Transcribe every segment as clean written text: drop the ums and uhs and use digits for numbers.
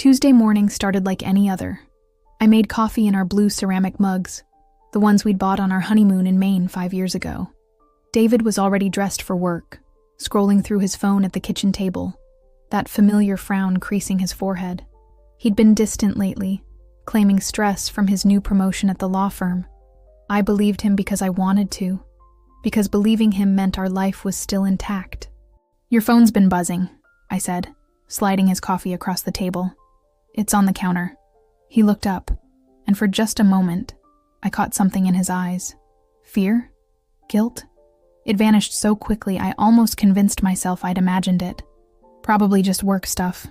Tuesday morning started like any other. I made coffee in our blue ceramic mugs, the ones we'd bought on our honeymoon in Maine 5 years ago. David was already dressed for work, scrolling through his phone at the kitchen table, that familiar frown creasing his forehead. He'd been distant lately, claiming stress from his new promotion at the law firm. I believed him because I wanted to, because believing him meant our life was still intact. "Your phone's been buzzing," I said, sliding his coffee across the table. "It's on the counter." He looked up, and for just a moment, I caught something in his eyes. Fear? Guilt? It vanished so quickly I almost convinced myself I'd imagined it. Probably just work stuff.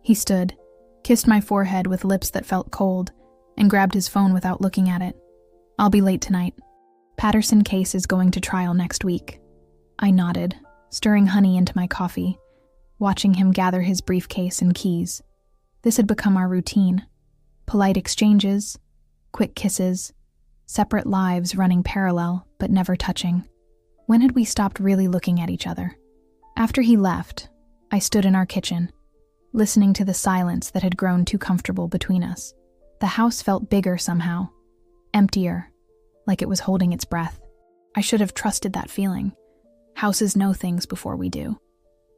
He stood, kissed my forehead with lips that felt cold, and grabbed his phone without looking at it. "I'll be late tonight. Patterson case is going to trial next week." I nodded, stirring honey into my coffee, watching him gather his briefcase and keys. This had become our routine. Polite exchanges, quick kisses, separate lives running parallel but never touching. When had we stopped really looking at each other? After he left, I stood in our kitchen, listening to the silence that had grown too comfortable between us. The house felt bigger somehow, emptier, like it was holding its breath. I should have trusted that feeling. Houses know things before we do.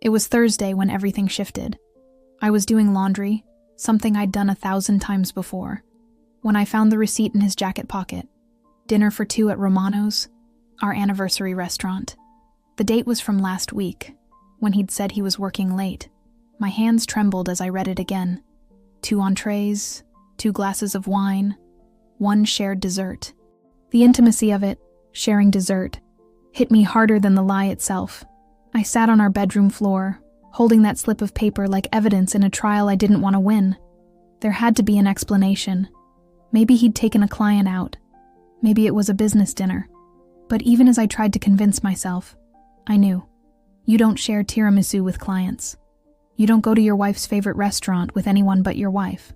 It was Thursday when everything shifted. I was doing laundry, something I'd done 1,000 times before, when I found the receipt in his jacket pocket. Dinner for 2 at Romano's, our anniversary restaurant. The date was from last week, when he'd said he was working late. My hands trembled as I read it again. 2 entrees, 2 glasses of wine, 1 shared dessert. The intimacy of it, sharing dessert, hit me harder than the lie itself. I sat on our bedroom floor, holding that slip of paper like evidence in a trial I didn't want to win. There had to be an explanation. Maybe he'd taken a client out. Maybe it was a business dinner. But even as I tried to convince myself, I knew. You don't share tiramisu with clients. You don't go to your wife's favorite restaurant with anyone but your wife.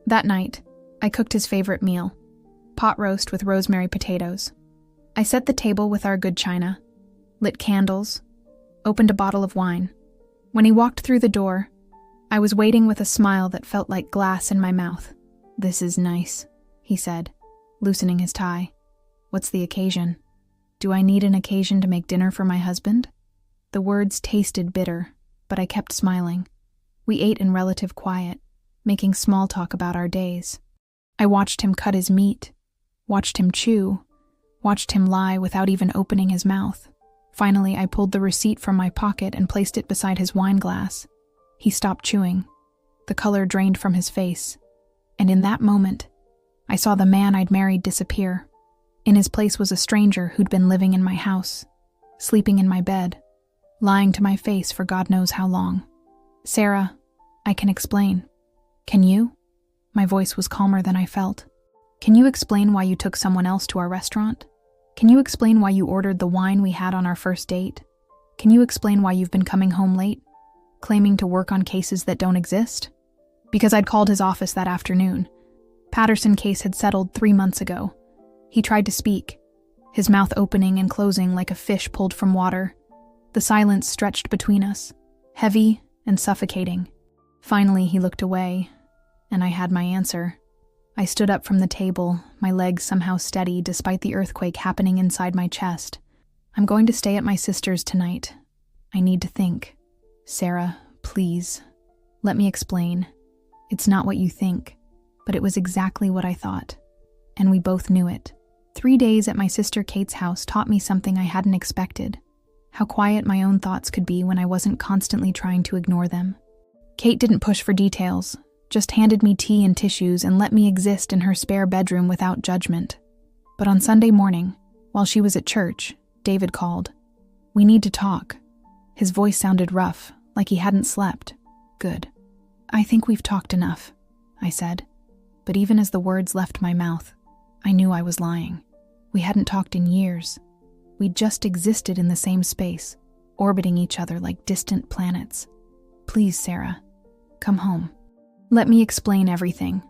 That night, I cooked his favorite meal, pot roast with rosemary potatoes. I set the table with our good china, lit candles, opened a bottle of wine. When he walked through the door, I was waiting with a smile that felt like glass in my mouth. "This is nice," he said, loosening his tie. "What's the occasion? Do I need an occasion to make dinner for my husband?" The words tasted bitter, but I kept smiling. We ate in relative quiet, making small talk about our days. I watched him cut his meat, watched him chew, watched him lie without even opening his mouth. Finally, I pulled the receipt from my pocket and placed it beside his wine glass. He stopped chewing. The color drained from his face. And in that moment, I saw the man I'd married disappear. In his place was a stranger who'd been living in my house, sleeping in my bed, lying to my face for God knows how long. "Sarah, I can explain. Can you?" My voice was calmer than I felt. "Can you explain why you took someone else to our restaurant? Can you explain why you ordered the wine we had on our first date? Can you explain why you've been coming home late, claiming to work on cases that don't exist?" Because I'd called his office that afternoon. Patterson case had settled 3 months ago. He tried to speak, his mouth opening and closing like a fish pulled from water. The silence stretched between us, heavy and suffocating. Finally, he looked away, and I had my answer. I stood up from the table, my legs somehow steady despite the earthquake happening inside my chest. "I'm going to stay at my sister's tonight. I need to think. Sarah, please, let me explain. It's not what you think, but it was exactly what I thought. And we both knew it. 3 days at my sister Kate's house taught me something I hadn't expected. How quiet my own thoughts could be when I wasn't constantly trying to ignore them. Kate didn't push for details, just handed me tea and tissues and let me exist in her spare bedroom without judgment. But on Sunday morning, while she was at church, David called. "We need to talk." His voice sounded rough, like he hadn't slept. "Good. I think we've talked enough," I said. But even as the words left my mouth, I knew I was lying. We hadn't talked in years. We'd just existed in the same space, orbiting each other like distant planets. "Please, Sarah, come home. Let me explain everything."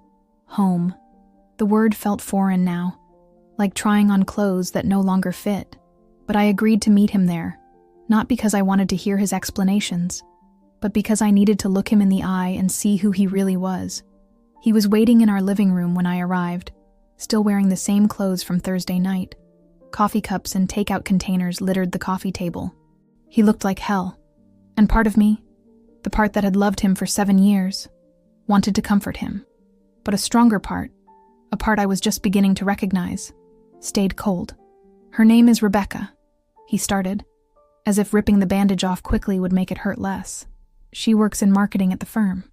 Home. The word felt foreign now, like trying on clothes that no longer fit. But I agreed to meet him there, not because I wanted to hear his explanations, but because I needed to look him in the eye and see who he really was. He was waiting in our living room when I arrived, still wearing the same clothes from Thursday night. Coffee cups and takeout containers littered the coffee table. He looked like hell, and part of me, the part that had loved him for 7 years, wanted to comfort him. But a stronger part, a part I was just beginning to recognize, stayed cold. "Her name is Rebecca," he started, as if ripping the bandage off quickly would make it hurt less. "She works in marketing at the firm.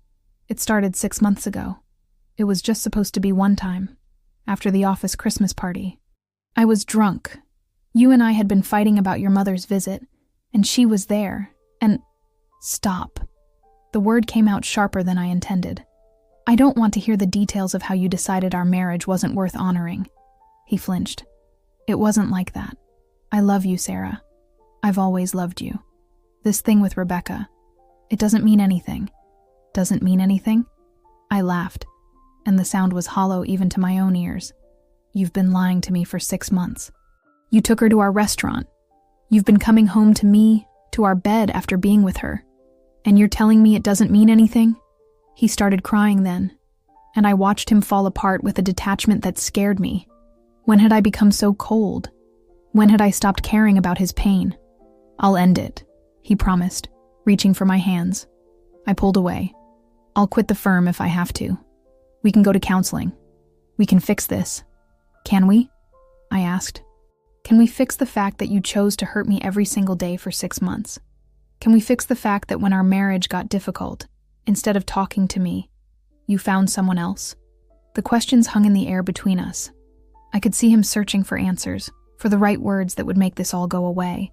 It started 6 months ago. It was just supposed to be one time, after the office Christmas party. I was drunk. You and I had been fighting about your mother's visit, and she was there, and—" "Stop." The word came out sharper than I intended. "I don't want to hear the details of how you decided our marriage wasn't worth honoring." He flinched. "It wasn't like that. I love you, Sarah. I've always loved you. This thing with Rebecca, it doesn't mean anything." "Doesn't mean anything?" I laughed, and the sound was hollow even to my own ears. "You've been lying to me for 6 months. You took her to our restaurant. You've been coming home to me, to our bed after being with her. And you're telling me it doesn't mean anything?" He started crying then, and I watched him fall apart with a detachment that scared me. When had I become so cold? When had I stopped caring about his pain? "I'll end it," he promised, reaching for my hands. I pulled away. "I'll quit the firm if I have to. We can go to counseling. We can fix this." "Can we?" I asked. "Can we fix the fact that you chose to hurt me every single day for 6 months? Can we fix the fact that when our marriage got difficult, instead of talking to me, you found someone else?" The questions hung in the air between us. I could see him searching for answers, for the right words that would make this all go away.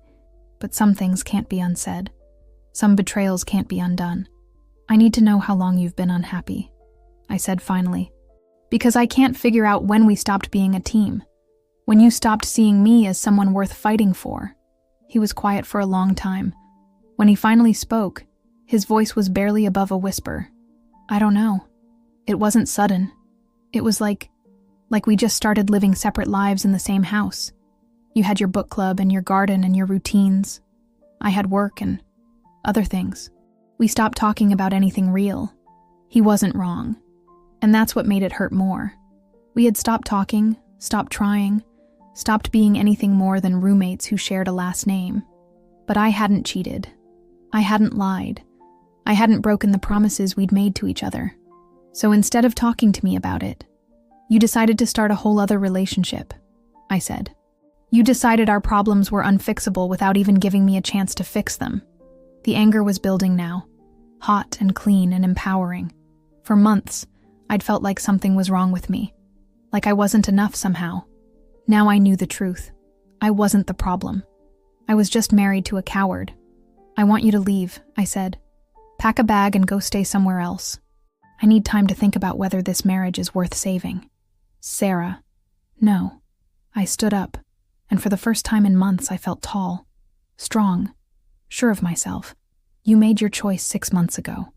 But some things can't be unsaid. Some betrayals can't be undone. "I need to know how long you've been unhappy," I said finally. "Because I can't figure out when we stopped being a team. When you stopped seeing me as someone worth fighting for." He was quiet for a long time. When he finally spoke, his voice was barely above a whisper. "I don't know. It wasn't sudden. It was like we just started living separate lives in the same house. You had your book club and your garden and your routines. I had work and other things. We stopped talking about anything real. He wasn't wrong. And that's what made it hurt more. We had stopped talking, stopped trying, stopped being anything more than roommates who shared a last name. But I hadn't cheated. I hadn't lied. I hadn't broken the promises we'd made to each other. So instead of talking to me about it, you decided to start a whole other relationship," I said. "You decided our problems were unfixable without even giving me a chance to fix them." The anger was building now, hot and clean and empowering. For months, I'd felt like something was wrong with me, like I wasn't enough somehow. Now I knew the truth. I wasn't the problem. I was just married to a coward. "I want you to leave," I said. "Pack a bag and go stay somewhere else. I need time to think about whether this marriage is worth saving." "Sarah." "No." I stood up, and for the first time in months I felt tall, strong, sure of myself. "You made your choice 6 months ago.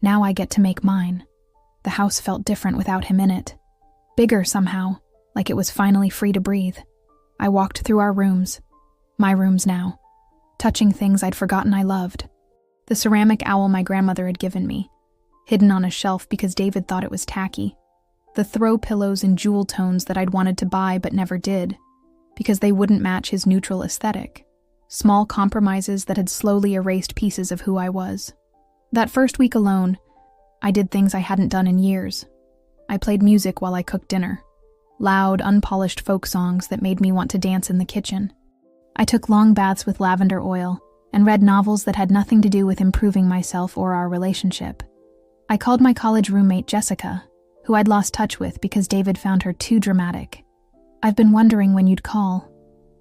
Now I get to make mine." The house felt different without him in it. Bigger somehow, like it was finally free to breathe. I walked through our rooms, my rooms now, touching things I'd forgotten I loved. The ceramic owl my grandmother had given me, hidden on a shelf because David thought it was tacky. The throw pillows in jewel tones that I'd wanted to buy but never did, because they wouldn't match his neutral aesthetic. Small compromises that had slowly erased pieces of who I was. That first week alone, I did things I hadn't done in years. I played music while I cooked dinner. Loud, unpolished folk songs that made me want to dance in the kitchen. I took long baths with lavender oil and read novels that had nothing to do with improving myself or our relationship. I called my college roommate Jessica, who I'd lost touch with because David found her too dramatic. "I've been wondering when you'd call,"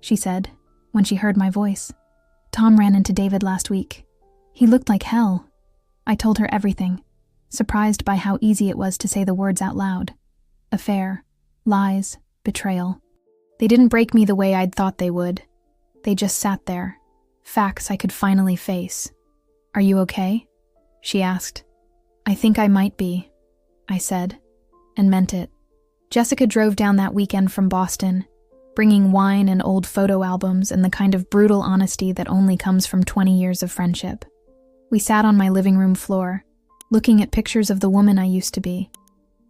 she said, when she heard my voice. "Tom ran into David last week. He looked like hell." I told her everything, surprised by how easy it was to say the words out loud. Affair, lies, betrayal. They didn't break me the way I'd thought they would. They just sat there, facts I could finally face. "Are you okay?" she asked. "I think I might be," I said, and meant it. Jessica drove down that weekend from Boston, bringing wine and old photo albums and the kind of brutal honesty that only comes from 20 years of friendship. We sat on my living room floor, looking at pictures of the woman I used to be.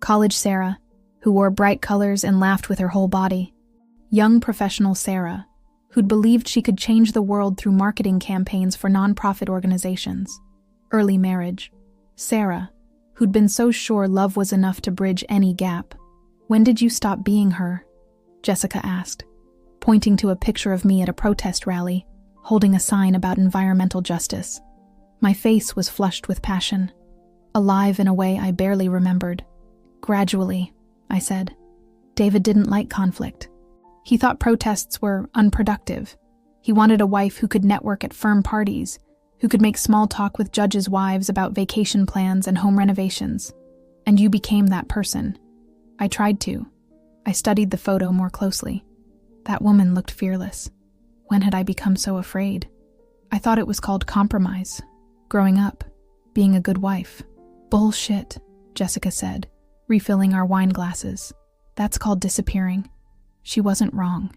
College Sarah, who wore bright colors and laughed with her whole body. Young professional Sarah, who'd believed she could change the world through marketing campaigns for nonprofit organizations. Early marriage. Sarah, who'd been so sure love was enough to bridge any gap. When did you stop being her? Jessica asked, pointing to a picture of me at a protest rally, holding a sign about environmental justice. My face was flushed with passion, alive in a way I barely remembered. Gradually, I said. David didn't like conflict. He thought protests were unproductive. He wanted a wife who could network at firm parties, who could make small talk with judges' wives about vacation plans and home renovations. And you became that person. I tried to. I studied the photo more closely. That woman looked fearless. When had I become so afraid? I thought it was called compromise. Growing up. Being a good wife. Bullshit, Jessica said, refilling our wine glasses. That's called disappearing. She wasn't wrong.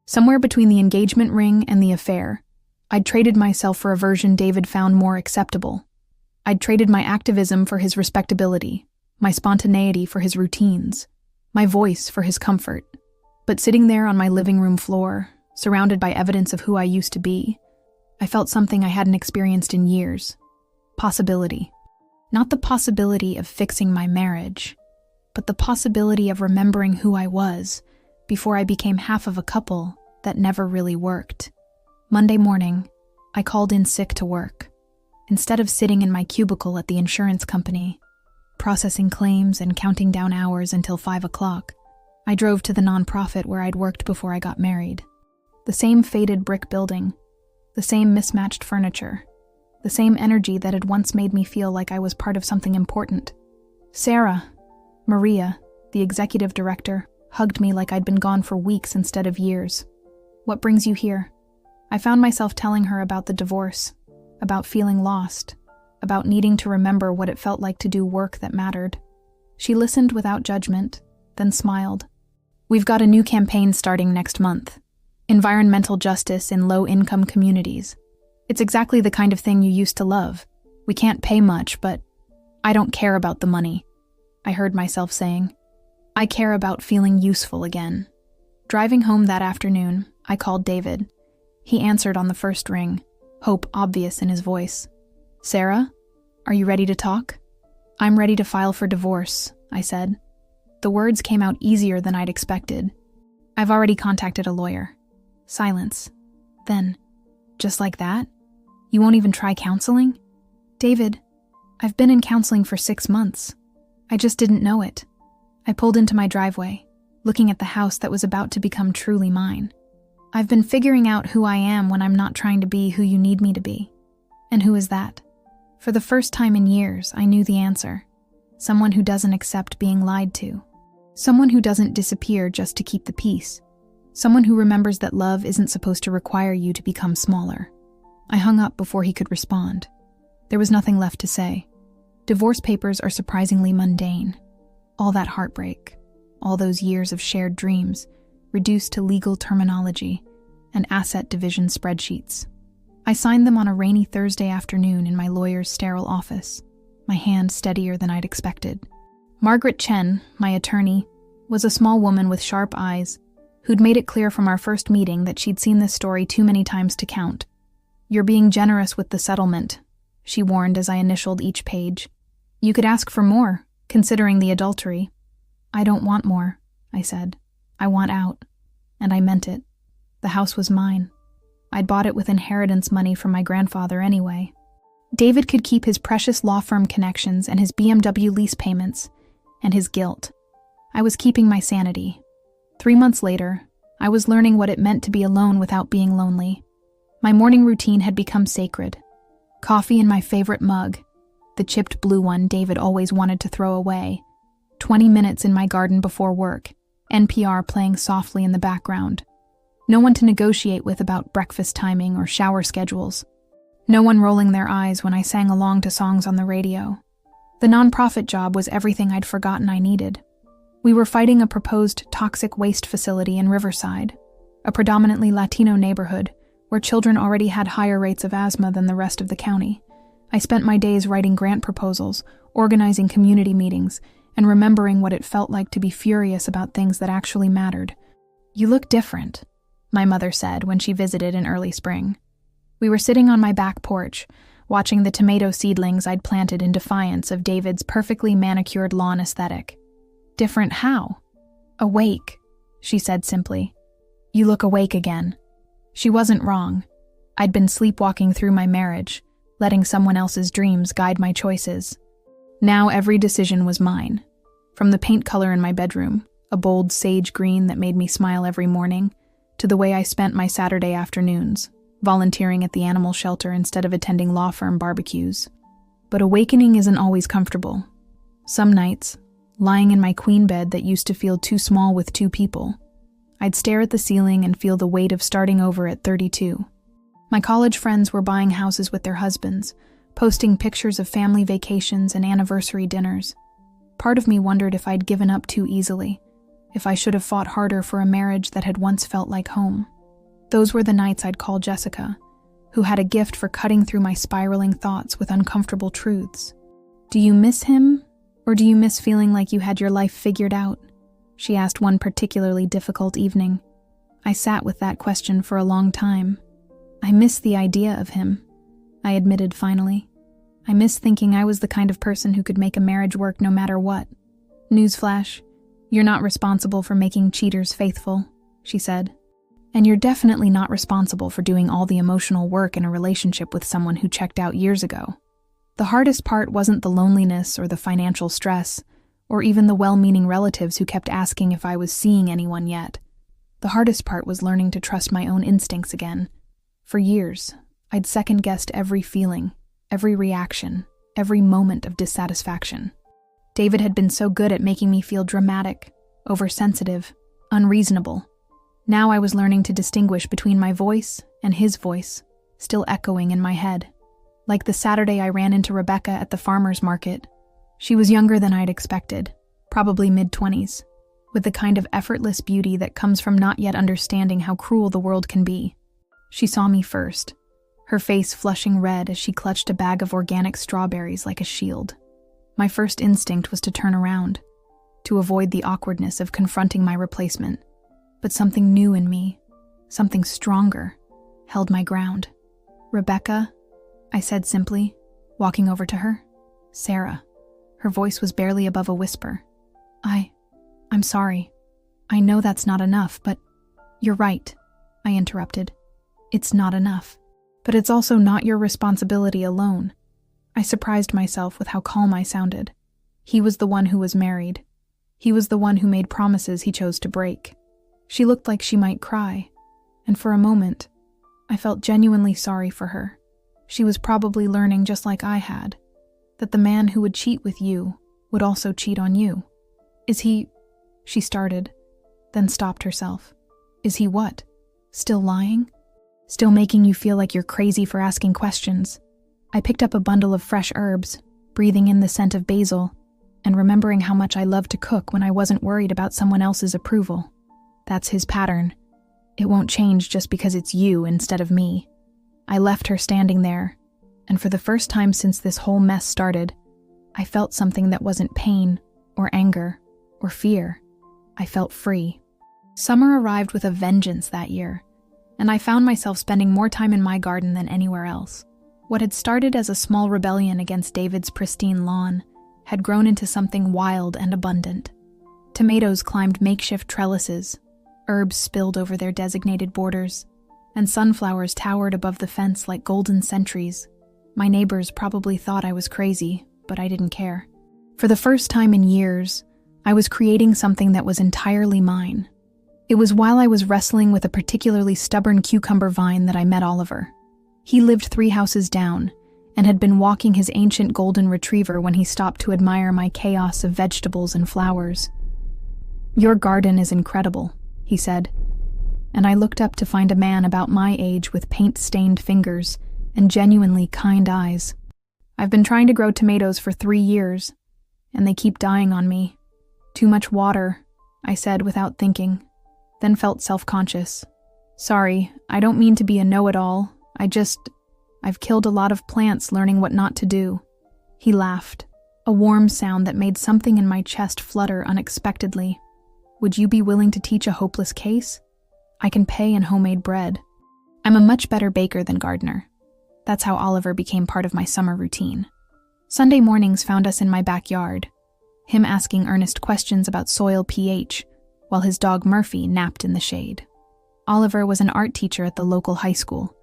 Somewhere between the engagement ring and the affair, I'd traded myself for a version David found more acceptable. I'd traded my activism for his respectability, my spontaneity for his routines, my voice for his comfort. But sitting there on my living room floor, surrounded by evidence of who I used to be, I felt something I hadn't experienced in years. Possibility. Not the possibility of fixing my marriage, but the possibility of remembering who I was before I became half of a couple that never really worked. Monday morning, I called in sick to work. Instead of sitting in my cubicle at the insurance company, processing claims and counting down hours until 5 o'clock, I drove to the nonprofit where I'd worked before I got married. The same faded brick building, the same mismatched furniture, the same energy that had once made me feel like I was part of something important. Sarah, Maria, the executive director, hugged me like I'd been gone for weeks instead of years. What brings you here? I found myself telling her about the divorce, about feeling lost, about needing to remember what it felt like to do work that mattered. She listened without judgment, then smiled. We've got a new campaign starting next month. Environmental justice in low-income communities. It's exactly the kind of thing you used to love. We can't pay much, but I don't care about the money, I heard myself saying. I care about feeling useful again. Driving home that afternoon, I called David. He answered on the first ring, hope obvious in his voice. Sarah, are you ready to talk? I'm ready to file for divorce, I said. The words came out easier than I'd expected. I've already contacted a lawyer. Silence. Then, just like that? You won't even try counseling? David, I've been in counseling for 6 months. I just didn't know it. I pulled into my driveway, looking at the house that was about to become truly mine. I've been figuring out who I am when I'm not trying to be who you need me to be. And who is that? For the first time in years, I knew the answer. Someone who doesn't accept being lied to. Someone who doesn't disappear just to keep the peace. Someone who remembers that love isn't supposed to require you to become smaller. I hung up before he could respond. There was nothing left to say. Divorce papers are surprisingly mundane. All that heartbreak, all those years of shared dreams, reduced to legal terminology and asset division spreadsheets. I signed them on a rainy Thursday afternoon in my lawyer's sterile office, my hand steadier than I'd expected. Margaret Chen, my attorney, was a small woman with sharp eyes who'd made it clear from our first meeting that she'd seen this story too many times to count. You're being generous with the settlement, she warned as I initialed each page. You could ask for more, considering the adultery. I don't want more, I said. I want out. And I meant it. The house was mine. I'd bought it with inheritance money from my grandfather anyway. David could keep his precious law firm connections and his BMW lease payments, and his guilt. I was keeping my sanity. 3 months later, I was learning what it meant to be alone without being lonely. My morning routine had become sacred. Coffee in my favorite mug, the chipped blue one David always wanted to throw away. 20 minutes in my garden before work, NPR playing softly in the background. No one to negotiate with about breakfast timing or shower schedules. No one rolling their eyes when I sang along to songs on the radio. The nonprofit job was everything I'd forgotten I needed. We were fighting a proposed toxic waste facility in Riverside, a predominantly Latino neighborhood where children already had higher rates of asthma than the rest of the county, I spent my days writing grant proposals, organizing community meetings, and remembering what it felt like to be furious about things that actually mattered. "You look different," my mother said when she visited in early spring. We were sitting on my back porch, watching the tomato seedlings I'd planted in defiance of David's perfectly manicured lawn aesthetic. "Different how?" "Awake," she said simply. "You look awake again." She wasn't wrong. I'd been sleepwalking through my marriage, letting someone else's dreams guide my choices. Now every decision was mine. From the paint color in my bedroom, a bold sage green that made me smile every morning, to the way I spent my Saturday afternoons, volunteering at the animal shelter instead of attending law firm barbecues. But awakening isn't always comfortable. Some nights, lying in my queen bed that used to feel too small with two people, I'd stare at the ceiling and feel the weight of starting over at 32. My college friends were buying houses with their husbands, posting pictures of family vacations and anniversary dinners. Part of me wondered if I'd given up too easily, if I should have fought harder for a marriage that had once felt like home. Those were the nights I'd call Jessica, who had a gift for cutting through my spiraling thoughts with uncomfortable truths. "Do you miss him, or do you miss feeling like you had your life figured out?" she asked one particularly difficult evening. I sat with that question for a long time. "I miss the idea of him," I admitted finally. "I miss thinking I was the kind of person who could make a marriage work no matter what." "Newsflash, you're not responsible for making cheaters faithful," she said. "And you're definitely not responsible for doing all the emotional work in a relationship with someone who checked out years ago." The hardest part wasn't the loneliness or the financial stress, or even the well-meaning relatives who kept asking if I was seeing anyone yet. The hardest part was learning to trust my own instincts again. For years, I'd second-guessed every feeling, every reaction, every moment of dissatisfaction. David had been so good at making me feel dramatic, oversensitive, unreasonable. Now I was learning to distinguish between my voice and his voice, still echoing in my head. Like the Saturday I ran into Rebecca at the farmer's market. She was younger than I'd expected, probably mid-20s, with the kind of effortless beauty that comes from not yet understanding how cruel the world can be. She saw me first, her face flushing red as she clutched a bag of organic strawberries like a shield. My first instinct was to turn around, to avoid the awkwardness of confronting my replacement. But something new in me, something stronger, held my ground. "Rebecca," I said simply, walking over to her. "Sarah." Her voice was barely above a whisper. I'm sorry. I know that's not enough, but..." "You're right," I interrupted. "It's not enough. But it's also not your responsibility alone." I surprised myself with how calm I sounded. He was the one who was married. He was the one who made promises he chose to break. She looked like she might cry, and for a moment, I felt genuinely sorry for her. She was probably learning just like I had, that the man who would cheat with you would also cheat on you. "Is he..." she started, then stopped herself. "Is he what? Still lying? Still making you feel like you're crazy for asking questions?" I picked up a bundle of fresh herbs, breathing in the scent of basil, and remembering how much I loved to cook when I wasn't worried about someone else's approval. "That's his pattern. It won't change just because it's you instead of me." I left her standing there, and for the first time since this whole mess started, I felt something that wasn't pain, or anger, or fear. I felt free. Summer arrived with a vengeance that year, and I found myself spending more time in my garden than anywhere else. What had started as a small rebellion against David's pristine lawn had grown into something wild and abundant. Tomatoes climbed makeshift trellises, herbs spilled over their designated borders, and sunflowers towered above the fence like golden sentries. My neighbors probably thought I was crazy, but I didn't care. For the first time in years, I was creating something that was entirely mine. It was while I was wrestling with a particularly stubborn cucumber vine that I met Oliver. He lived 3 houses down, and had been walking his ancient golden retriever when he stopped to admire my chaos of vegetables and flowers. "Your garden is incredible," he said, and I looked up to find a man about my age with paint-stained fingers and genuinely kind eyes. "I've been trying to grow tomatoes for 3 years, and they keep dying on me." "Too much water," I said without thinking, then felt self-conscious. "Sorry, I don't mean to be a know-it-all. I've killed a lot of plants learning what not to do." He laughed, a warm sound that made something in my chest flutter unexpectedly. "Would you be willing to teach a hopeless case? I can pay in homemade bread. I'm a much better baker than gardener." That's how Oliver became part of my summer routine. Sunday mornings found us in my backyard, him asking earnest questions about soil pH, while his dog Murphy napped in the shade. Oliver was an art teacher at the local high school,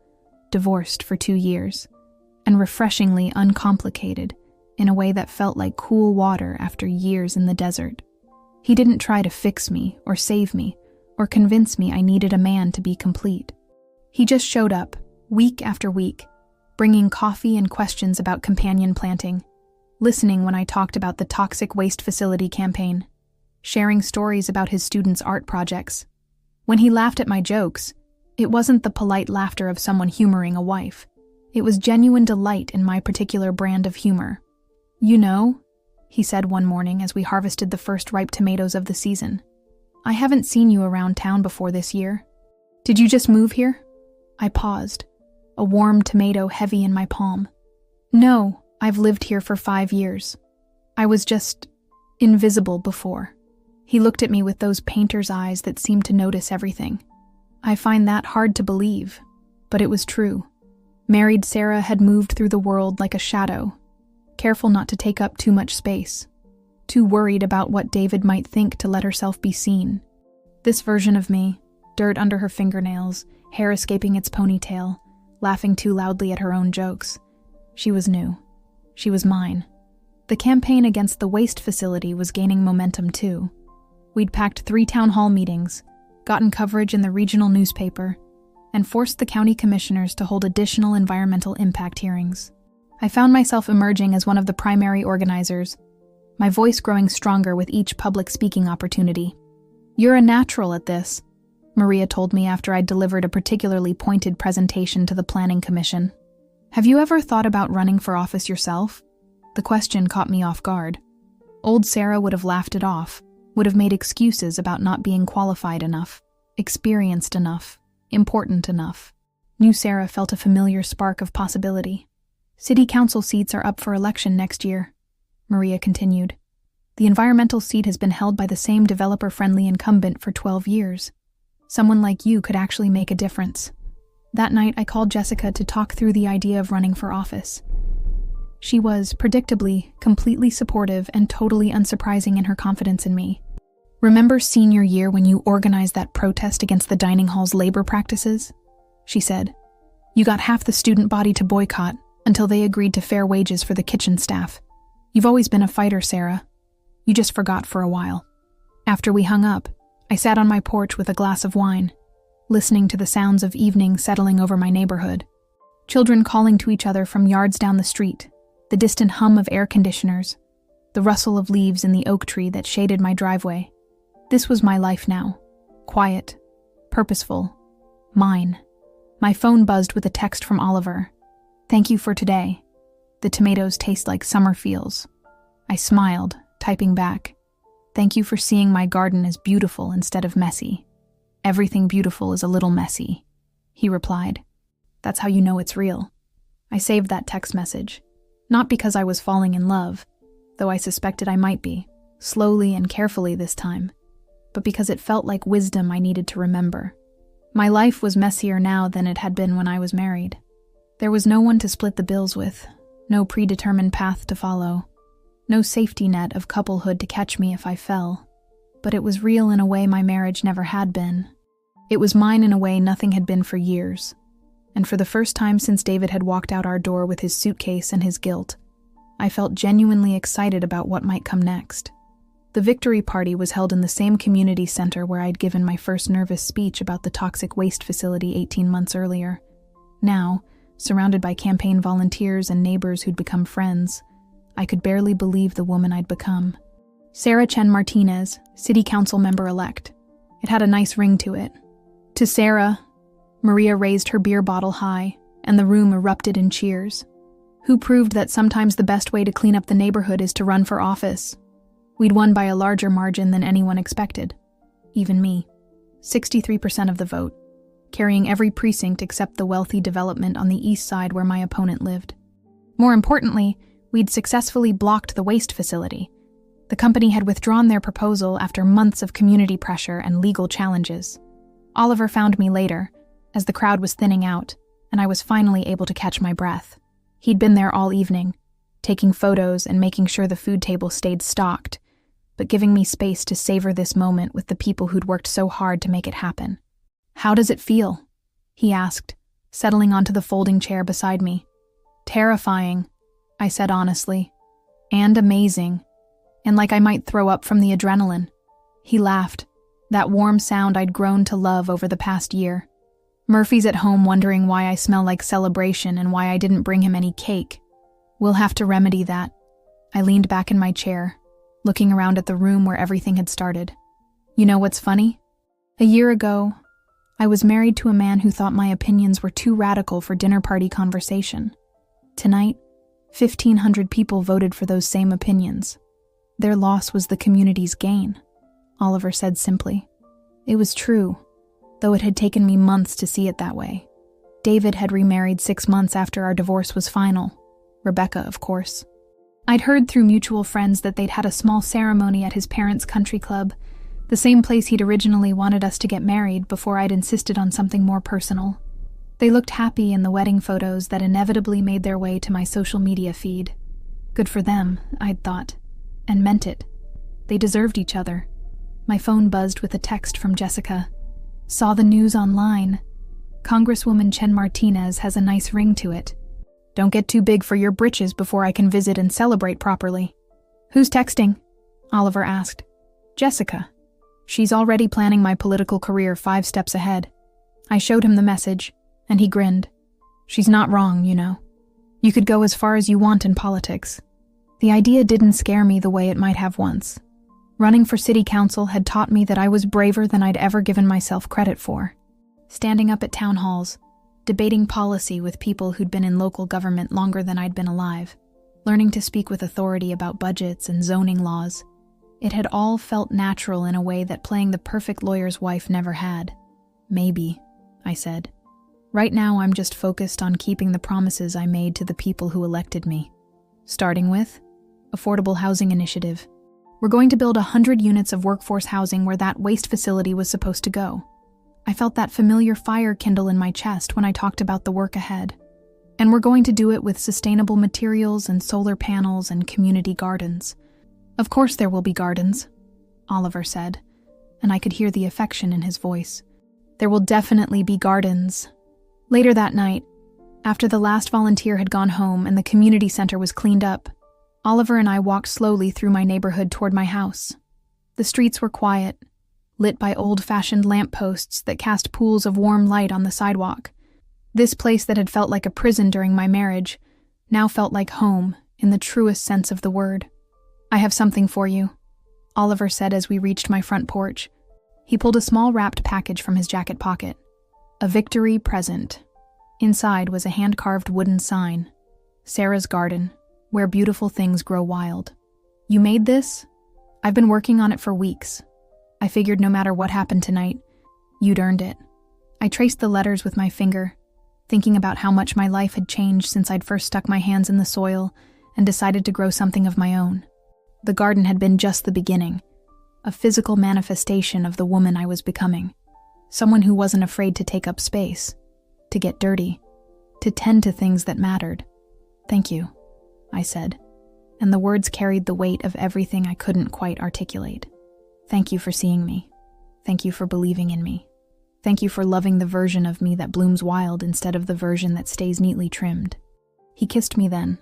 divorced for 2 years, and refreshingly uncomplicated in a way that felt like cool water after years in the desert. He didn't try to fix me or save me or convince me I needed a man to be complete. He just showed up, week after week, bringing coffee and questions about companion planting, listening when I talked about the toxic waste facility campaign, sharing stories about his students' art projects. When he laughed at my jokes, it wasn't the polite laughter of someone humoring a wife. It was genuine delight in my particular brand of humor. "You know," he said one morning as we harvested the first ripe tomatoes of the season, "I haven't seen you around town before this year. Did you just move here?" I paused, a warm tomato heavy in my palm. "No, I've lived here for 5 years. I was just invisible before." He looked at me with those painter's eyes that seemed to notice everything. I find that hard to believe, but it was true. Married Sarah had moved through the world like a shadow, careful not to take up too much space, too worried about what David might think to let herself be seen. This version of me, dirt under her fingernails, hair escaping its ponytail, laughing too loudly at her own jokes. She was new. She was mine. The campaign against the waste facility was gaining momentum too. We'd packed 3 town hall meetings, gotten coverage in the regional newspaper, and forced the county commissioners to hold additional environmental impact hearings. I found myself emerging as one of the primary organizers, my voice growing stronger with each public speaking opportunity. "You're a natural at this," Maria told me after I'd delivered a particularly pointed presentation to the Planning Commission. "Have you ever thought about running for office yourself?" The question caught me off guard. Old Sarah would have laughed it off, would have made excuses about not being qualified enough, experienced enough, important enough. New Sarah felt a familiar spark of possibility. "City council seats are up for election next year," Maria continued. "The environmental seat has been held by the same developer-friendly incumbent for 12 years. Someone like you could actually make a difference." That night, I called Jessica to talk through the idea of running for office. She was, predictably, completely supportive and totally unsurprising in her confidence in me. "Remember senior year when you organized that protest against the dining hall's labor practices?" she said. "You got half the student body to boycott until they agreed to fair wages for the kitchen staff. You've always been a fighter, Sarah. You just forgot for a while." After we hung up, I sat on my porch with a glass of wine, listening to the sounds of evening settling over my neighborhood. Children calling to each other from yards down the street, the distant hum of air conditioners, the rustle of leaves in the oak tree that shaded my driveway. This was my life now. Quiet, purposeful, mine. My phone buzzed with a text from Oliver. "Thank you for today. The tomatoes taste like summer feels." I smiled, typing back. "Thank you for seeing my garden as beautiful instead of messy. Everything beautiful is a little messy," he replied. "That's how you know it's real." I saved that text message, not because I was falling in love, though I suspected I might be, slowly and carefully this time, but because it felt like wisdom I needed to remember. My life was messier now than it had been when I was married. There was no one to split the bills with, no predetermined path to follow, no safety net of couplehood to catch me if I fell. But it was real in a way my marriage never had been. It was mine in a way nothing had been for years. And for the first time since David had walked out our door with his suitcase and his guilt, I felt genuinely excited about what might come next. The victory party was held in the same community center where I'd given my first nervous speech about the toxic waste facility 18 months earlier. Now, surrounded by campaign volunteers and neighbors who'd become friends, I could barely believe the woman I'd become. Sarah Chen Martinez, city council member-elect. It had a nice ring to it. To Sarah, Maria raised her beer bottle high, and the room erupted in cheers. Who proved that sometimes the best way to clean up the neighborhood is to run for office. We'd won by a larger margin than anyone expected. Even me. 63% of the vote. carrying every precinct except the wealthy development on the east side where my opponent lived. More importantly, we'd successfully blocked the waste facility. The company had withdrawn their proposal after months of community pressure and legal challenges. Oliver found me later, as the crowd was thinning out, and I was finally able to catch my breath. He'd been there all evening, taking photos and making sure the food table stayed stocked, but giving me space to savor this moment with the people who'd worked so hard to make it happen. "How does it feel?" he asked, settling onto the folding chair beside me. "Terrifying," I said honestly, "and amazing, and like I might throw up from the adrenaline." He laughed, that warm sound I'd grown to love over the past year. "Murphy's at home wondering why I smell like celebration and why I didn't bring him any cake. We'll have to remedy that." I leaned back in my chair, looking around at the room where everything had started. "You know what's funny? A year ago, I was married to a man who thought my opinions were too radical for dinner party conversation. Tonight, 1,500 people voted for those same opinions. Their loss was the community's gain," Oliver said simply. It was true, though it had taken me months to see it that way. David had remarried 6 months after our divorce was final. Rebecca, of course. I'd heard through mutual friends that they'd had a small ceremony at his parents' country club, the same place he'd originally wanted us to get married before I'd insisted on something more personal. They looked happy in the wedding photos that inevitably made their way to my social media feed. Good for them, I'd thought, and meant it. They deserved each other. My phone buzzed with a text from Jessica. "Saw the news online. Congresswoman Chen Martinez has a nice ring to it. Don't get too big for your britches before I can visit and celebrate properly." "Who's texting?" Oliver asked. "Jessica. She's already planning my political career 5 steps ahead." I showed him the message, and he grinned. "She's not wrong, you know. You could go as far as you want in politics." The idea didn't scare me the way it might have once. Running for city council had taught me that I was braver than I'd ever given myself credit for. Standing up at town halls, debating policy with people who'd been in local government longer than I'd been alive, learning to speak with authority about budgets and zoning laws. It had all felt natural in a way that playing the perfect lawyer's wife never had. "Maybe," I said. "Right now I'm just focused on keeping the promises I made to the people who elected me. Starting with Affordable Housing Initiative. We're going to build 100 units of workforce housing where that waste facility was supposed to go." I felt that familiar fire kindle in my chest when I talked about the work ahead. "And we're going to do it with sustainable materials and solar panels and community gardens." "Of course there will be gardens," Oliver said, and I could hear the affection in his voice. "There will definitely be gardens." Later that night, after the last volunteer had gone home and the community center was cleaned up, Oliver and I walked slowly through my neighborhood toward my house. The streets were quiet, lit by old-fashioned lampposts that cast pools of warm light on the sidewalk. This place that had felt like a prison during my marriage now felt like home in the truest sense of the word. "I have something for you," Oliver said as we reached my front porch. He pulled a small wrapped package from his jacket pocket. A victory present. Inside was a hand-carved wooden sign. "Sarah's Garden, where beautiful things grow wild." "You made this?" "I've been working on it for weeks. I figured no matter what happened tonight, you'd earned it." I traced the letters with my finger, thinking about how much my life had changed since I'd first stuck my hands in the soil and decided to grow something of my own. The garden had been just the beginning, a physical manifestation of the woman I was becoming. Someone who wasn't afraid to take up space, to get dirty, to tend to things that mattered. "Thank you," I said, and the words carried the weight of everything I couldn't quite articulate. Thank you for seeing me. Thank you for believing in me. Thank you for loving the version of me that blooms wild instead of the version that stays neatly trimmed. He kissed me then,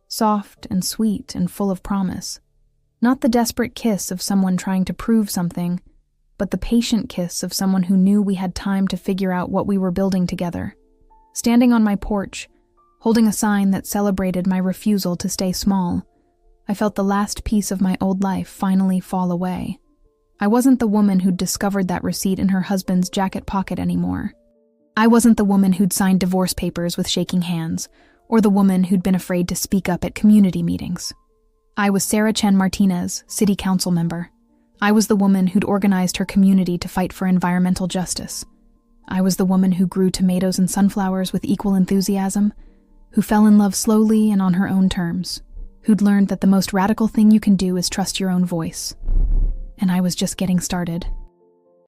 soft and sweet and full of promise. Not the desperate kiss of someone trying to prove something, but the patient kiss of someone who knew we had time to figure out what we were building together. Standing on my porch, holding a sign that celebrated my refusal to stay small, I felt the last piece of my old life finally fall away. I wasn't the woman who'd discovered that receipt in her husband's jacket pocket anymore. I wasn't the woman who'd signed divorce papers with shaking hands, or the woman who'd been afraid to speak up at community meetings. I was Sarah Chen Martinez, city council member. I was the woman who'd organized her community to fight for environmental justice. I was the woman who grew tomatoes and sunflowers with equal enthusiasm, who fell in love slowly and on her own terms, who'd learned that the most radical thing you can do is trust your own voice. And I was just getting started.